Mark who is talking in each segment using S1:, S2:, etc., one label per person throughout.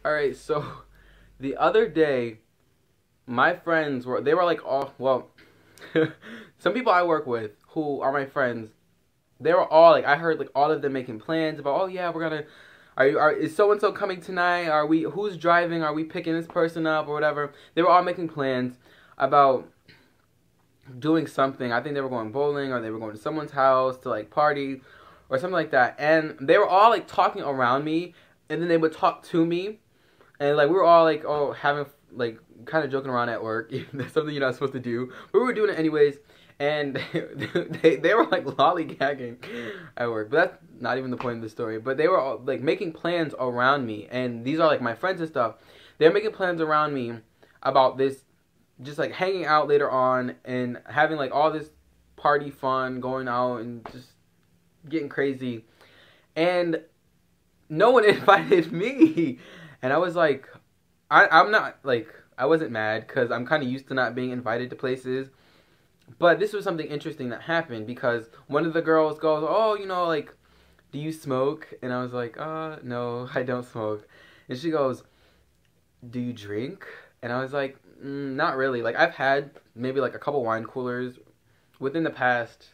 S1: All right, so the other day, my friends they were like all well, some people I work with who are my friends, they were all like I heard like all of them making plans about, oh yeah, we're gonna is so and so coming tonight? Are we who's driving? Are we picking this person up or whatever? They were all making plans about doing something. I think they were going bowling or they were going to someone's house to like party or something like that. And they were all like talking around me, and then they would talk to me, and like we were all like, oh, having like kind of joking around at work. That's something you're not supposed to do, but we were doing it anyways. And they were like lollygagging at work, but that's not even the point of the story. But they were all, like making plans around me, and these are like my friends and stuff. They're making plans around me about this, just like hanging out later on and having like all this party fun, going out and just getting crazy. And no one invited me. And I was like, I'm not like, I wasn't mad because I'm kind of used to not being invited to places. But this was something interesting that happened because one of the girls goes, oh, like, do you smoke? And I was like, no, I don't smoke. And she goes, do you drink? And I was like, not really. Like, I've had maybe like a couple wine coolers within the past,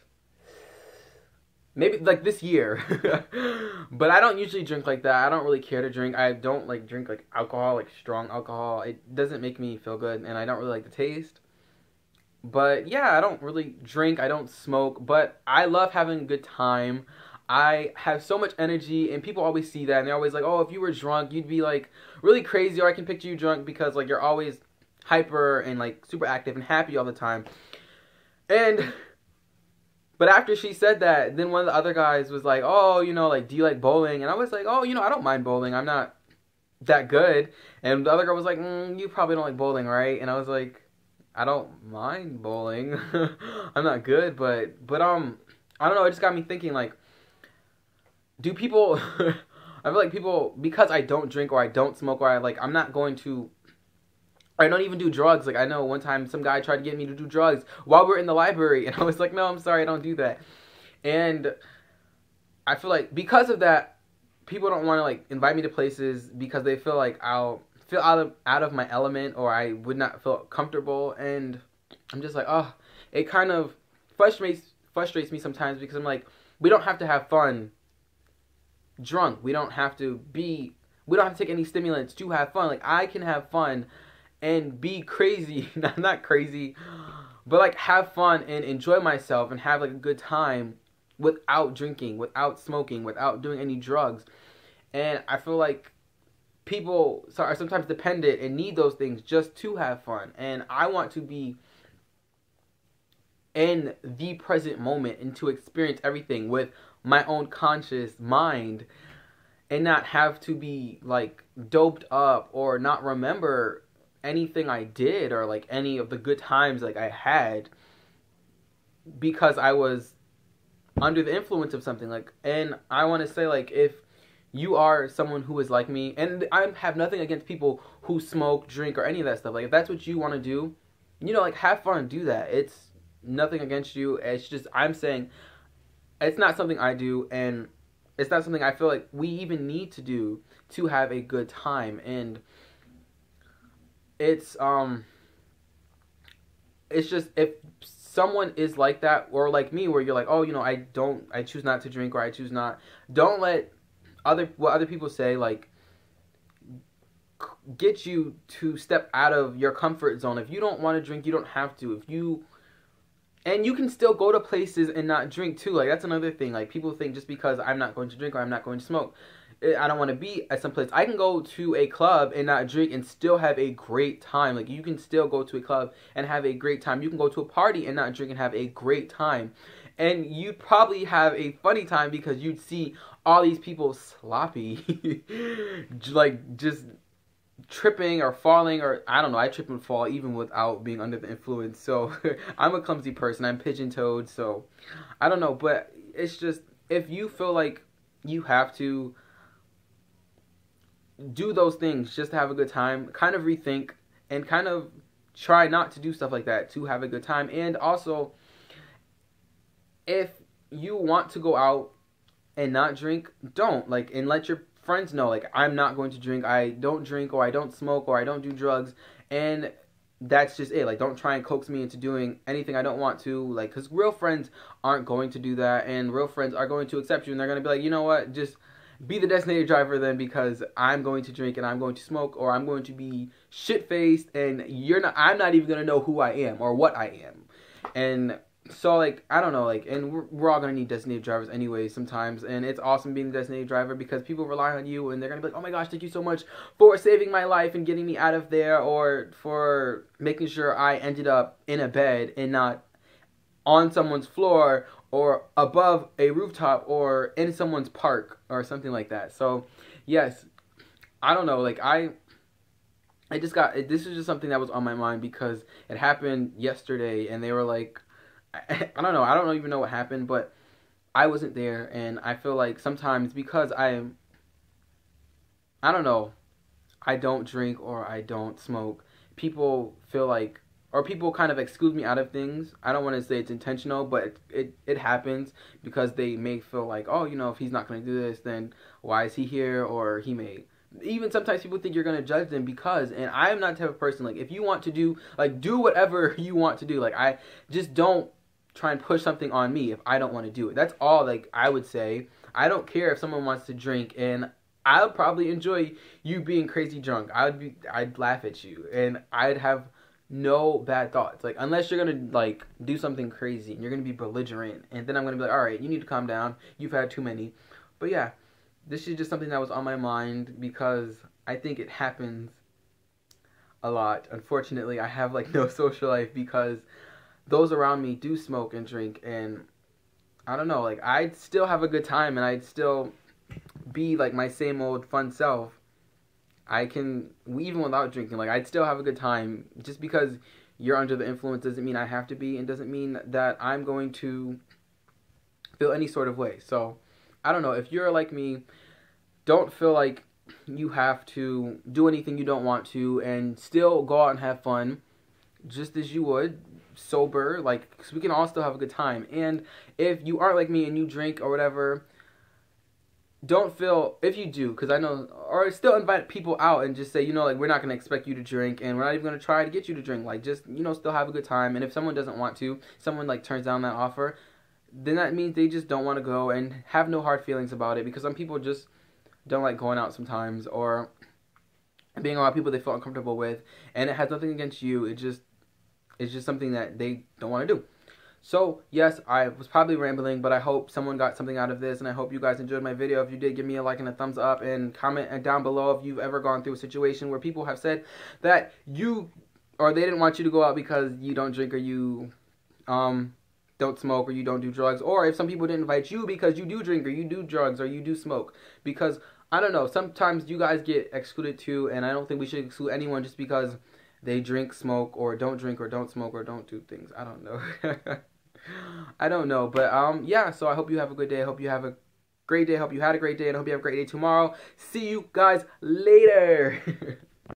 S1: maybe like this year. But I don't usually drink like that. I don't really care to drink. I don't like drink like alcohol, like strong alcohol. It doesn't make me feel good, and I don't really like the taste. But yeah, I don't really drink. I don't smoke, but I love having a good time. I have so much energy, and people always see that, and they're always like, oh, if you were drunk, you'd be like really crazy, or I can picture you drunk because like you're always hyper and like super active and happy all the time. And but after she said that, then one of the other guys was like, oh, like, do you like bowling? And I was like, oh, I don't mind bowling. I'm not that good. And the other girl was like, you probably don't like bowling, right? And I was like, I don't mind bowling. I'm not good, but I don't know. It just got me thinking, like, do people? I feel like people, because I don't drink or I don't smoke or I'm not going to. I don't even do drugs. Like, I know one time some guy tried to get me to do drugs while we are in the library, and I was like, no, I'm sorry, I don't do that. And I feel like because of that, people don't want to like invite me to places because they feel like I'll feel out of my element, or I would not feel comfortable. And I'm just like, oh, it kind of frustrates me sometimes because I'm like, we don't have to have fun drunk. We don't have to take any stimulants to have fun. Like, I can have fun and be crazy, not crazy, but like have fun and enjoy myself and have like a good time without drinking, without smoking, without doing any drugs. And I feel like people are sometimes dependent and need those things just to have fun. And I want to be in the present moment and to experience everything with my own conscious mind and not have to be like doped up or not remember anything I did or like any of the good times like I had because I was under the influence of something. Like, and I want to say, like, if you are someone who is like me, and I have nothing against people who smoke, drink, or any of that stuff. Like, if that's what you want to do, like, have fun, do that. It's nothing against you. It's just, I'm saying, it's not something I do, and it's not something I feel like we even need to do to have a good time. And it's just, if someone is like that, or like me, where you're like, oh, I choose not to drink, or I choose not, don't let what other people say like get you to step out of your comfort zone. If you don't want to drink, you don't have to. And you can still go to places and not drink too. Like, that's another thing. Like, people think just because I'm not going to drink or I'm not going to smoke, I don't want to be at some place. I can go to a club and not drink and still have a great time. Like, you can still go to a club and have a great time. You can go to a party and not drink and have a great time. And you'd probably have a funny time because you'd see all these people sloppy. Like, just tripping or falling, or I don't know, I trip and fall even without being under the influence. So I'm a clumsy person. I'm pigeon-toed, so I don't know. But it's just, if you feel like you have to do those things just to have a good time, kind of rethink and kind of try not to do stuff like that to have a good time. And also, if you want to go out and not drink, don't, like, and let your friends know, like, I'm not going to drink. I don't drink, or I don't smoke, or I don't do drugs, and that's just it. Like, don't try and coax me into doing anything I don't want to, like, because real friends aren't going to do that, and real friends are going to accept you, and they're going to be like, you know what, just be the designated driver then, because I'm going to drink and I'm going to smoke, or I'm going to be shit-faced, and I'm not even going to know who I am or what I am. And so, like, I don't know, like, and we're all going to need designated drivers anyway sometimes, and it's awesome being the designated driver because people rely on you, and they're going to be like, oh my gosh, thank you so much for saving my life and getting me out of there, or for making sure I ended up in a bed and not on someone's floor, or above a rooftop, or in someone's park, or something like that. So, yes, I don't know, like, this is just something that was on my mind because it happened yesterday, and they were like, I don't know, I don't even know what happened, but I wasn't there, and I feel like sometimes because I don't know, I don't drink or I don't smoke, people feel like, or people kind of exclude me out of things. I don't want to say it's intentional, but it happens because they may feel like, oh, you know, if he's not going to do this, then why is he here? Or he may, even sometimes people think you're going to judge them because, and I am not the type of person, like, if you want to do, like, do whatever you want to do. Like, I just don't try and push something on me if I don't want to do it. That's all, like, I would say. I don't care if someone wants to drink, and I'll probably enjoy you being crazy drunk. I'd laugh at you, and I'd have no bad thoughts. Like, unless you're gonna, like, do something crazy and you're gonna be belligerent, and then I'm gonna be like, all right, you need to calm down. You've had too many. But yeah, this is just something that was on my mind because I think it happens a lot. Unfortunately, I have, like, no social life because those around me do smoke and drink, and I don't know, like, I'd still have a good time, and I'd still be, like, my same old fun self. I can, even without drinking, like, I'd still have a good time. Just because you're under the influence doesn't mean I have to be, and doesn't mean that I'm going to feel any sort of way. So, I don't know, if you're like me, don't feel like you have to do anything you don't want to, and still go out and have fun, just as you would sober, like, because we can all still have a good time. And if you aren't like me and you drink or whatever, don't feel, if you do, because I know, or still invite people out and just say, you know, like, we're not going to expect you to drink, and we're not even going to try to get you to drink. Like, just, you know, still have a good time. And if someone doesn't want to, someone, like, turns down that offer, then that means they just don't want to go, and have no hard feelings about it, because some people just don't like going out sometimes, or being around people they feel uncomfortable with, and it has nothing against you. It's just something that they don't want to do. So, yes, I was probably rambling, but I hope someone got something out of this, and I hope you guys enjoyed my video. If you did, give me a like and a thumbs up, and comment down below if you've ever gone through a situation where people have said that they didn't want you to go out because you don't drink, or you don't smoke, or you don't do drugs, or if some people didn't invite you because you do drink, or you do drugs, or you do smoke. Because, I don't know, sometimes you guys get excluded too, and I don't think we should exclude anyone just because they drink, smoke, or don't drink, or don't smoke, or don't do things. I don't know. I don't know, but yeah, so I hope you have a good day. I hope you have a great day. I hope you had a great day, and I hope you have a great day tomorrow. See you guys later.